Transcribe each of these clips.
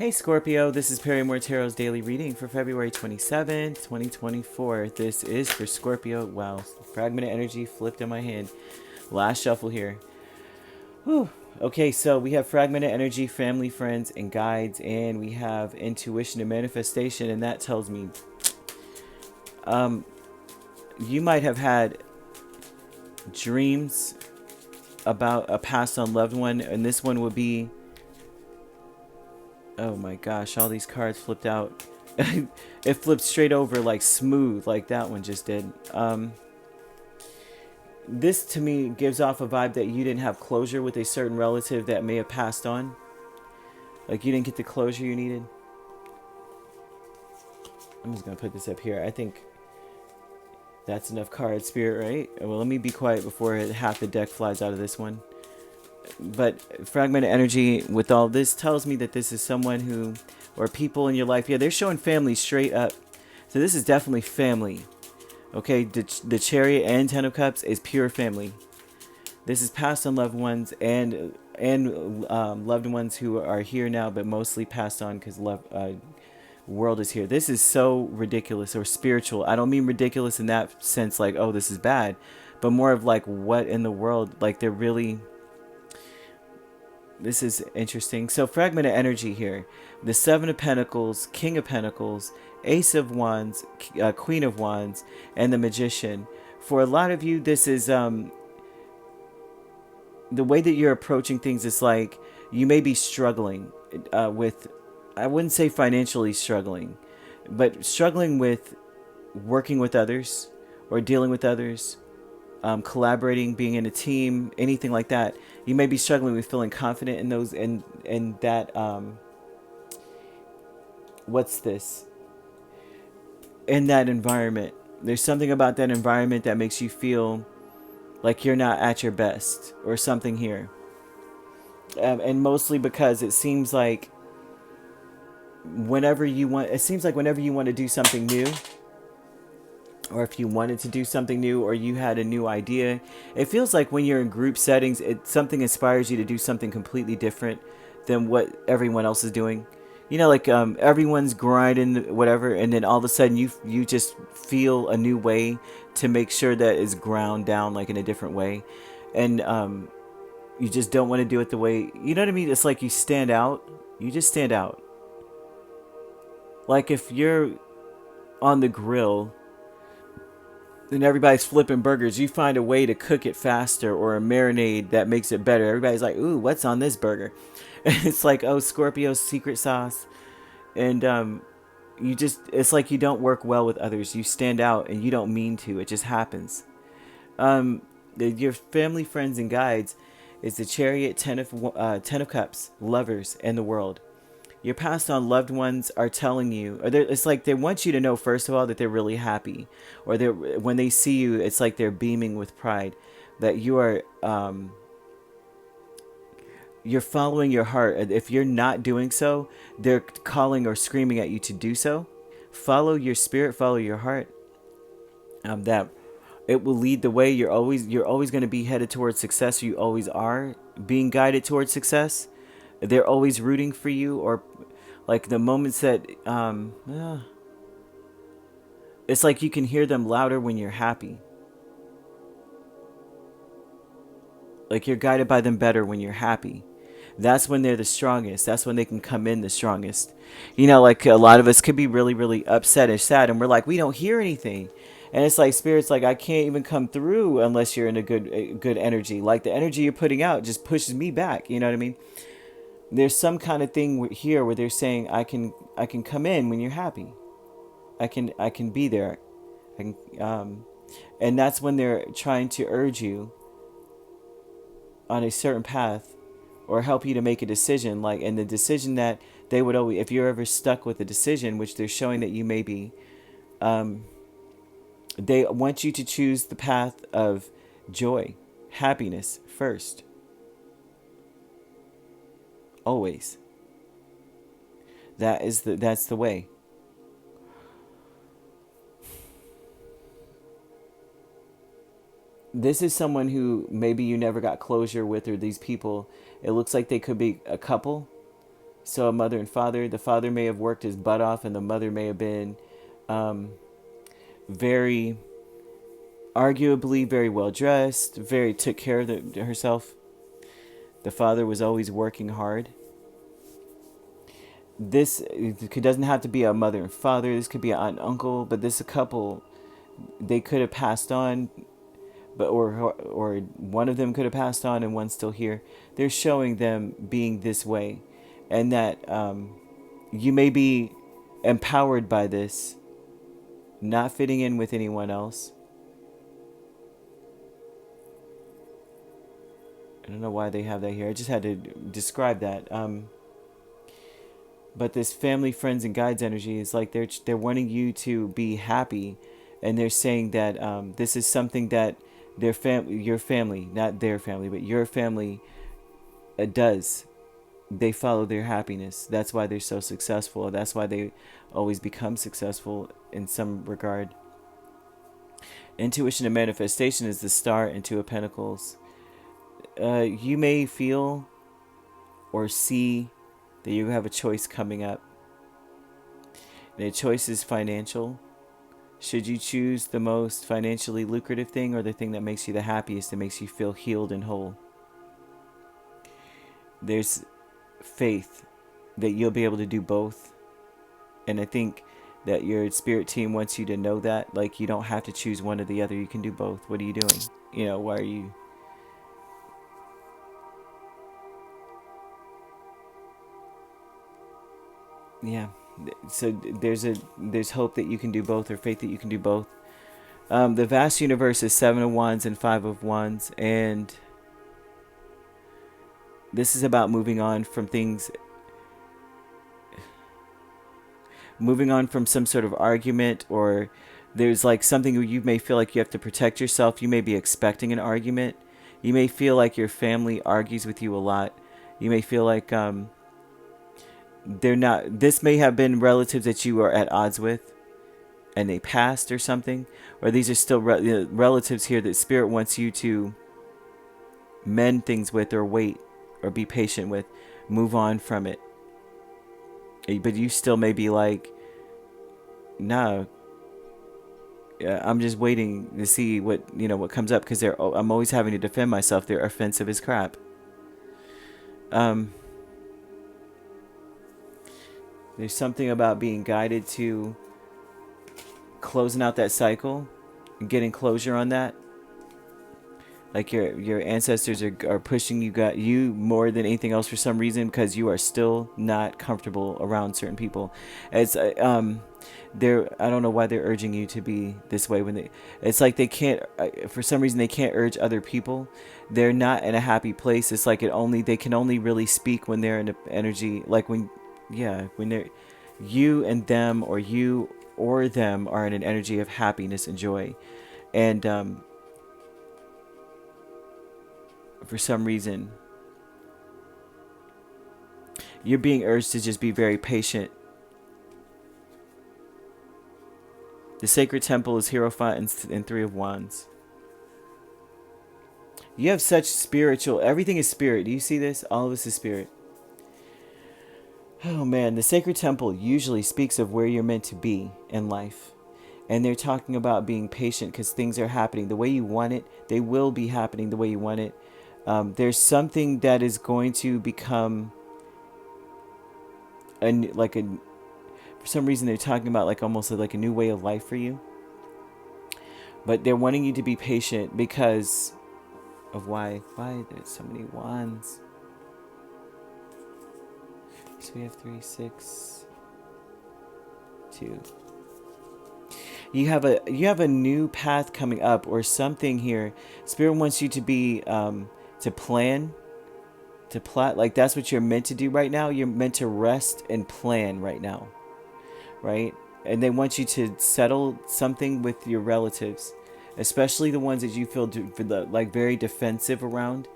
Hey Scorpio, this is Perrymore Tarot's daily reading for February 27th, 2024. This is for Scorpio. Wow, fragment of energy flipped in my hand. Last shuffle here. Whew. Okay, so we have fragment of energy, family, friends, and guides, and we have intuition and manifestation, and that tells me you might have had dreams about a passed on loved one, and this one would be, oh my gosh, all these cards flipped out. It flipped straight over like smooth, like that one just did. This to me gives off a vibe that you didn't have closure with a certain relative that may have passed on. Like you didn't get the closure you needed. I'm just going to put this up here. I think that's enough card spirit, right? Well, let me be quiet before half the deck flies out of this one. But fragment of energy with all this tells me that this is someone who, or people in your life. Yeah, they're showing family straight up. So this is definitely family. Okay, the Chariot and Ten of Cups is pure family. This is passed on loved ones and loved ones who are here now, but mostly passed on because world is here. This is so ridiculous or spiritual. I don't mean ridiculous in that sense, like, oh, this is bad, but more of like, what in the world? Like they're really. This is interesting. So fragment of energy here. The Seven of Pentacles, King of Pentacles, Ace of Wands, Queen of Wands, and the Magician. For a lot of you, this is the way that you're approaching things is like you may be struggling with, I wouldn't say financially struggling, but struggling with working with others or dealing with others, collaborating, being in a team, anything like that. You may be struggling with feeling confident in those, in that, what's this? In that environment. There's something about that environment that makes you feel like you're not at your best or something here. And mostly because it seems like whenever you want to do something new, or if you wanted to do something new or you had a new idea, it feels like when you're in group settings, something inspires you to do something completely different than what everyone else is doing. You know, like everyone's grinding whatever, and then all of a sudden you just feel a new way to make sure that it's ground down like in a different way, and you just don't want to do it the way, you know what I mean? It's like you stand out. You just stand out. Like if you're on the grill and everybody's flipping burgers, you find a way to cook it faster or a marinade that makes it better. Everybody's like, ooh, what's on this burger? And it's like, oh, Scorpio's secret sauce. And it's like you don't work well with others. You stand out and you don't mean to. It just happens. Your family, friends, and guides is the Chariot, Ten of Cups, Lovers, and the World. Your passed on loved ones are telling you, or it's like they want you to know, first of all, that they're really happy, or when they see you, it's like they're beaming with pride, that you are you're following your heart. If you're not doing so, they're calling or screaming at you to do so. Follow your spirit, follow your heart. That it will lead the way. You're always going to be headed towards success. You always are being guided towards success. They're always rooting for you, or like the moments that it's like you can hear them louder when you're happy. Like you're guided by them better when you're happy. That's when they're the strongest. That's when they can come in the strongest. You know, like a lot of us could be really, really upset and sad, and we're like, we don't hear anything. And it's like spirit's like, I can't even come through unless you're in a good energy. Like the energy you're putting out just pushes me back. You know what I mean? There's some kind of thing here where they're saying I can come in when you're happy. I can be there. I can, and that's when they're trying to urge you on a certain path or help you to make a decision, like, and the decision that they would always, if you're ever stuck with a decision, which they're showing that you may be, they want you to choose the path of joy, happiness first. Always. That's the way. This is someone who maybe you never got closure with, or these people, it looks like they could be a couple. So a mother and father, the father may have worked his butt off and the mother may have been very, arguably very well dressed, very took care of herself. The father was always working hard. This, it doesn't have to be a mother and father. This could be an aunt and uncle, but this a couple, they could have passed on, but or one of them could have passed on and one's still here. They're showing them being this way, and that you may be empowered by this, not fitting in with anyone else. I don't know why they have that here. I just had to describe that. But this family, friends, and guides energy is like they're wanting you to be happy, and they're saying that this is something that your family, not their family, but your family does. They follow their happiness. That's why they're so successful. That's why they always become successful in some regard. Intuition and manifestation is the Star and Two of Pentacles. You may feel or see that you have a choice coming up. And the choice is financial. Should you choose the most financially lucrative thing or the thing that makes you the happiest, that makes you feel healed and whole? There's faith that you'll be able to do both. And I think that your spirit team wants you to know that. Like, you don't have to choose one or the other. You can do both. What are you doing? You know, why are you... Yeah. So there's hope that you can do both, or faith that you can do both. The vast universe is 7 of Wands and 5 of Wands, and this is about moving on from things, moving on from some sort of argument, or there's like something where you may feel like you have to protect yourself. You may be expecting an argument. You may feel like your family argues with you a lot. You may feel like they're not, this may have been relatives that you are at odds with and they passed or something, or these are still relatives here that spirit wants you to mend things with, or wait, or be patient with, move on from it. But you still may be like, no, I'm just waiting to see what comes up, because I'm always having to defend myself. They're offensive as crap. There's something about being guided to closing out that cycle and getting closure on that. Like your ancestors are pushing you more than anything else for some reason, because you are still not comfortable around certain people. It's I don't know why they're urging you to be this way when it's like they can't, for some reason they can't urge other people. They're not in a happy place. It's like they can only really speak when they're in the energy, like when they're, you and them, or you or them are in an energy of happiness and joy. And for some reason you're being urged to just be very patient. The sacred temple is Hierophant and 3 of Wands. You have such spiritual, everything is spirit. Do you see this? All of this is spirit. Oh man, the sacred temple usually speaks of where you're meant to be in life. And they're talking about being patient, because things are happening the way you want it. They will be happening the way you want it. There's something that is going to become for some reason they're talking about like almost like a new way of life for you. But they're wanting you to be patient because of why there's so many wands. So we have 3, 6, 2. You have a new path coming up, or something here. Spirit wants you to be to plan, to plot. Like, that's what you're meant to do right now. You're meant to rest and plan right now, right? And they want you to settle something with your relatives, especially the ones that you feel like very defensive around.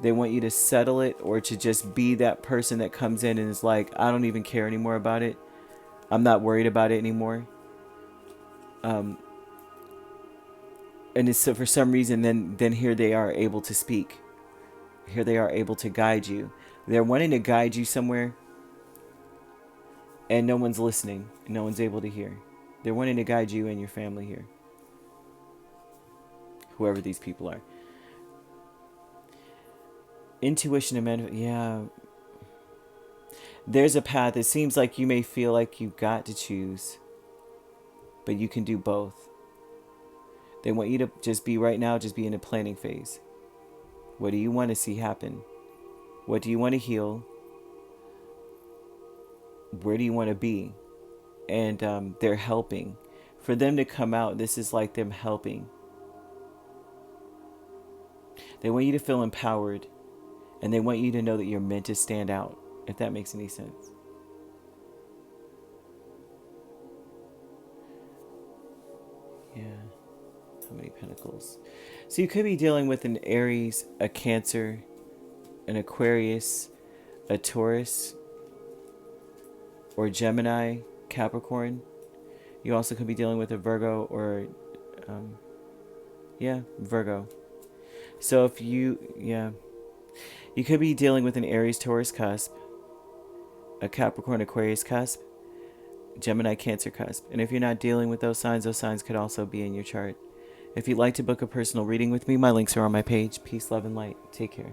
They want you to settle it, or to just be that person that comes in and is like, I don't even care anymore about it. I'm not worried about it anymore. And it's, so for some reason, then here they are able to speak. Here they are able to guide you. They're wanting to guide you somewhere. And no one's listening. No one's able to hear. They're wanting to guide you and your family here. Whoever these people are. Intuition and yeah. There's a path. It seems like you may feel like you've got to choose. But you can do both. They want you to just be right now, just be in the planning phase. What do you want to see happen? What do you want to heal? Where do you want to be? And they're helping. For them to come out, this is like them helping. They want you to feel empowered. And they want you to know that you're meant to stand out. If that makes any sense. Yeah. How many pentacles? So you could be dealing with an Aries, a Cancer, an Aquarius, a Taurus, or Gemini, Capricorn. You also could be dealing with a Virgo or, Virgo. So if you could be dealing with an Aries, Taurus cusp, a Capricorn, Aquarius cusp, Gemini, Cancer cusp. And if you're not dealing with those signs could also be in your chart. If you'd like to book a personal reading with me, my links are on my page. Peace, love, and light. Take care.